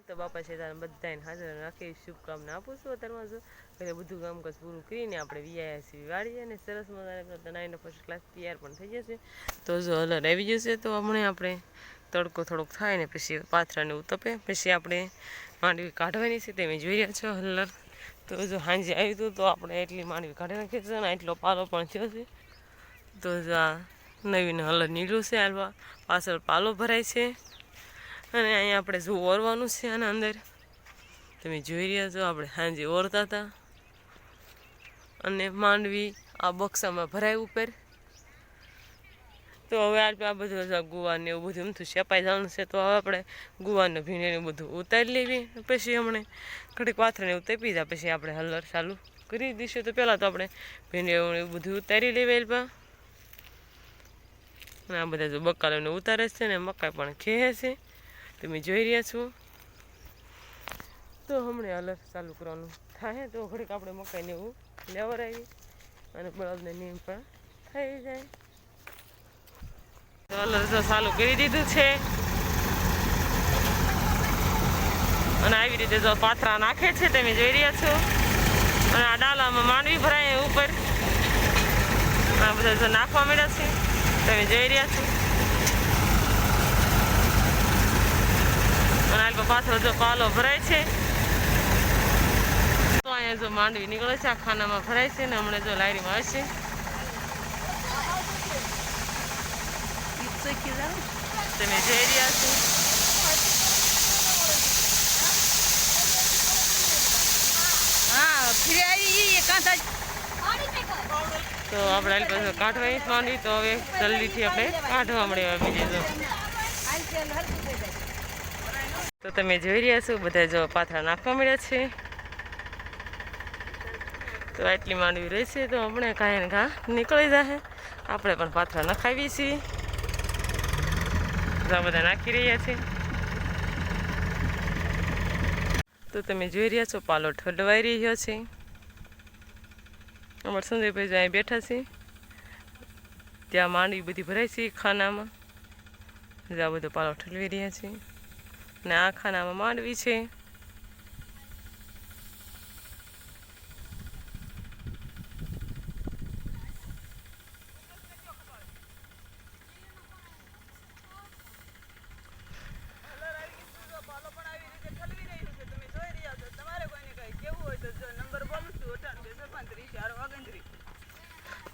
તો બાપા સીતારામ બધાને હાજર રાખી શુભકામના આપું છું. અત્યારમાં જો એટલે બધું કામકાજ પૂરું કરીને આપણે વિયા છીએ વાળીએ અને સરસ મજાને બનાવીને ફર્સ્ટ ક્લાસ તૈયાર પણ થઈ જશે. તો જો હલર આવી જશે તો હમણાં આપણે તડકો થોડોક થાય ને પછી પાથરાને એવું તપે પછી આપણે માંડવી કાઢવાની છે તમે જોઈ રહ્યા છો હલર. તો જો સાંજે આવ્યું હતું તો આપણે એટલી માંડવી કાઢી નાખી છે ને એટલો પાલો પણ થયો છે. તો જો આ નવીન હલર નીકળ્યું છે હાલવા પાછળ પાલો ભરાય છે અને અહીંયા આપણે જો ઓરવાનું છે આના અંદર તમે જોઈ રહ્યા છો. આપણે સાંજે ઓરતા હતા અને માંડવી આ બક્સામાં ભરાય ઉપર. તો હવે આ બધું ગુવાર ને એવું બધું એમથું શેપાઈ જવાનું છે તો હવે આપણે ગુવારને ભીંડીને બધું ઉતારી લેવી પછી હમણાં ઘડીક પાથરીને એવું તપી જાય પછી આપણે હલર ચાલુ કરી દઈશું. તો પહેલાં તો આપણે ભીંડી એવું બધું ઉતારી લેવી એલપા અને આ બધા જો બકાલોને ઉતારે છે ને મકાઈ પણ ખેહે છે તમે જોઈ રહ્યા છો. તો હમણાં હલર ચાલુ કરવાનું થાય તો ઘડીક આપણે મકાઈને એવું લેવરાવી અને બળદને નીમ પણ થઈ જાય. હલર તો ચાલુ કરી દીધું છે અને આવી રીતે જો પાથરા નાખે છે તમે જોઈ રહ્યા છો. અને આ ડાલામાં માંડવી ભરાય ઉપર આ બધા જો નાખવા મળ્યા છે તમે જોઈ રહ્યા છો. અને આ પાછળ જો પાલો ભરાય છે તો અહીંયા જો માંડવી નીકળે છે આ ખાનામાં ભરાય છે ને હમણાં જો લારીમાં આવશે તમે જોઈ રહ્યા છો. તો આપણે પાછું કાઢવાની માંડવી તો હવે જલ્દીથી આપણે કાઢવા મળે બીજે જો. તો તમે જોઈ રહ્યા છો બધા જો પાથરા નાખવા મળ્યા છે. તો આટલી માંડવી રહેશે તો આપણે કાંઈ ને કાં નીકળી જશે. આપણે પણ પાથરા નખાવીએ છીએ બધા નાખી રહ્યા છે. તો તમે જોઈ રહ્યા છો પાલો ઠલવાઈ રહ્યો છે. અમારા સંજયભાઈ અહીં બેઠા છે ત્યાં માંડવી બધી ભરાય છે ખાનામાં આ બધો પાલો ઠલવી રહ્યા છે અને આ ખાનામાં માંડવી છે.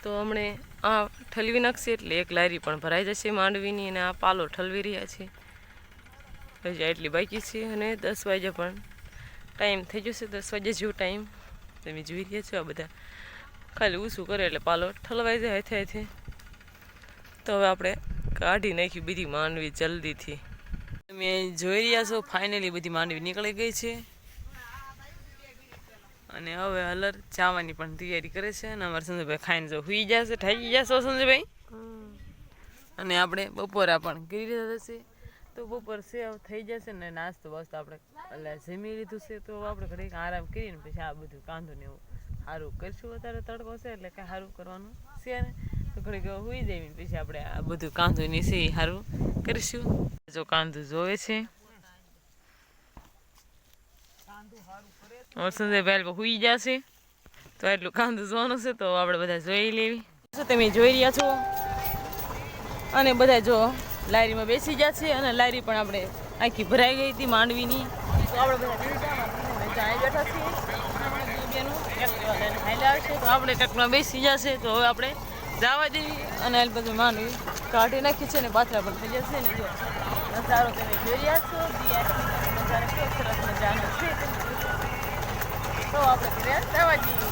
તો હમણે આ ઠલવી નાખશે એટલે એક લારી પણ ભરાઈ જશે માંડવીની અને આ પાલો ઠલવી રહ્યા છે. હજી એટલી બાકી છે અને 10 વાગે પણ ટાઈમ થઈ જશે 10 વાગે જેવો ટાઈમ તમે જોઈ રહ્યા છો. આ બધા ખાલી ઊંચું કરે એટલે પાલો ઠલવાઈ જાય હાથે હાથે. તો હવે આપણે કાઢી નાખી બધી માંડવી જલ્દીથી. તમે જોઈ રહ્યા છો ફાઇનલી બધી માંડવી નીકળી ગઈ છે અને હવે હલર જવાની પણ તૈયારી કરે છે. અને અમારા સંજયભાઈ ખાઈને જો સુઈ જશે ઠાકી જશો સંજયભાઈ. અને આપણે બપોરા પણ કરી રહ્યા છે તો બપોર સેવ થઈ જશે ને નાસ્તો વાસ્તો આપણે એટલે જમી લીધું છે તો આપણે ઘડીક આરામ કરીને પછી આ બધું કાંધું ને એવું સારું કરીશું. અત્યારે તડકો છે એટલે કાંઈ સારું કરવાનું છે ને તો ઘડીક સુઈ જઈએ પછી આપણે આ બધું કાંધું ની છે એ સારું કરીશું. જો કાંધું જોવે છે સંજયભાઈ સુઈ જશે તો એટલું કાંધું જોવાનું છે તો આપણે બધા જોઈ લેવી. તમે જોઈ રહ્યા છો અને બધા જો લારીમાં બેસી જશે અને લારી પણ આપણે આખી ભરાઈ ગઈ હતી માંડવીની. તો આપણે બધા બેઠા છીએ તો આપણે ટ્રકમાં બેસી જશે તો હવે આપણે જવા દેવી અને એ બધું માંડવી કાઢી નાખી છે ને પાથરા પણ થઈ જશે ને. જો નજારો તમે જોઈ રહ્યા છો નજારો કેવો સરસ મજાનો છે. તો આપણે ઘરે જવા દઈએ.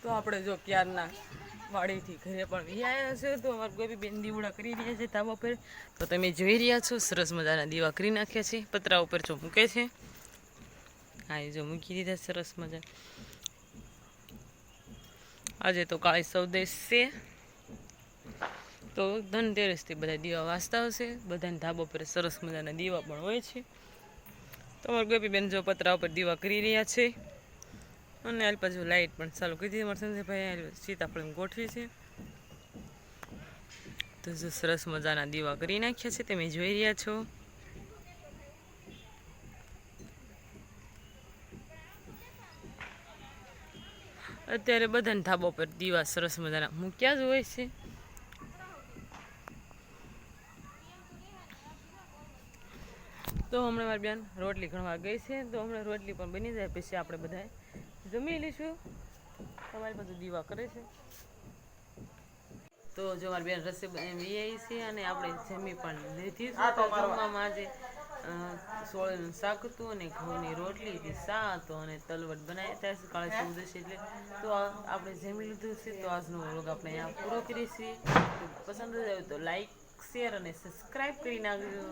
તો આપણે જો ક્યારના વાડીથી ઘરે પણ વી આવ્યા છે તો અમારા કોઈ બી બેન દીવડા કરી રહ્યા છે ધાબા પર. તો તમે જોઈ રહ્યા છો સરસ મજાના દીવા કરી નાખ્યા છે પતરા ઉપર જો મૂકે છે. હા એ જો મૂકી દીધા સરસ મજા. આજે તો કાળી ચૌદશ છે તો ધનતેરસથી બધા દીવા વાંચતા હશે. બધાને ધાબા પર સરસ મજાના દીવા પણ હોય છે. તો અમારા ગોપીબેન જો પતરા ઉપર દીવા કરી રહ્યા છે અને હાલ પાછું લાઇટ પણ ચાલુ કરી દીધી. અમારા સંજયભાઈ સીતાફળ ગોઠવી છે તો જો સરસ મજાના દીવા કરી નાખ્યા છે તમે જોઈ રહ્યા છો. અત્યારે બધાને ધાબા પર દીવા સરસ મજાના મૂક્યા જ હોય છે. તો હમણાં મારી બેન રોટલી ઘણવા ગઈ છે, તો હમણાં રોટલી પણ બની જાય પછી આપણે બધા જમી લઈશું. તમારી બધું દીવા કરે છે. તો જો મારી બેન રસી બનાવી છે અને આપણે જમી પણ લીધી છે. તો જમવામાં આજે સોળનું શાક હતું અને ઘઉંની રોટલી હતી, સા હતો અને તલવટ બનાવ્યા હતા કાલે ચૌદશ એટલે. તો આપણે જમી લીધું છે. તો આજનો વ્લોગ આપણે અહીંયા પૂરો કરીએ છીએ. પસંદ આવ્યો તો લાઈક, શેર અને સબસ્ક્રાઈબ કરી નાખજો.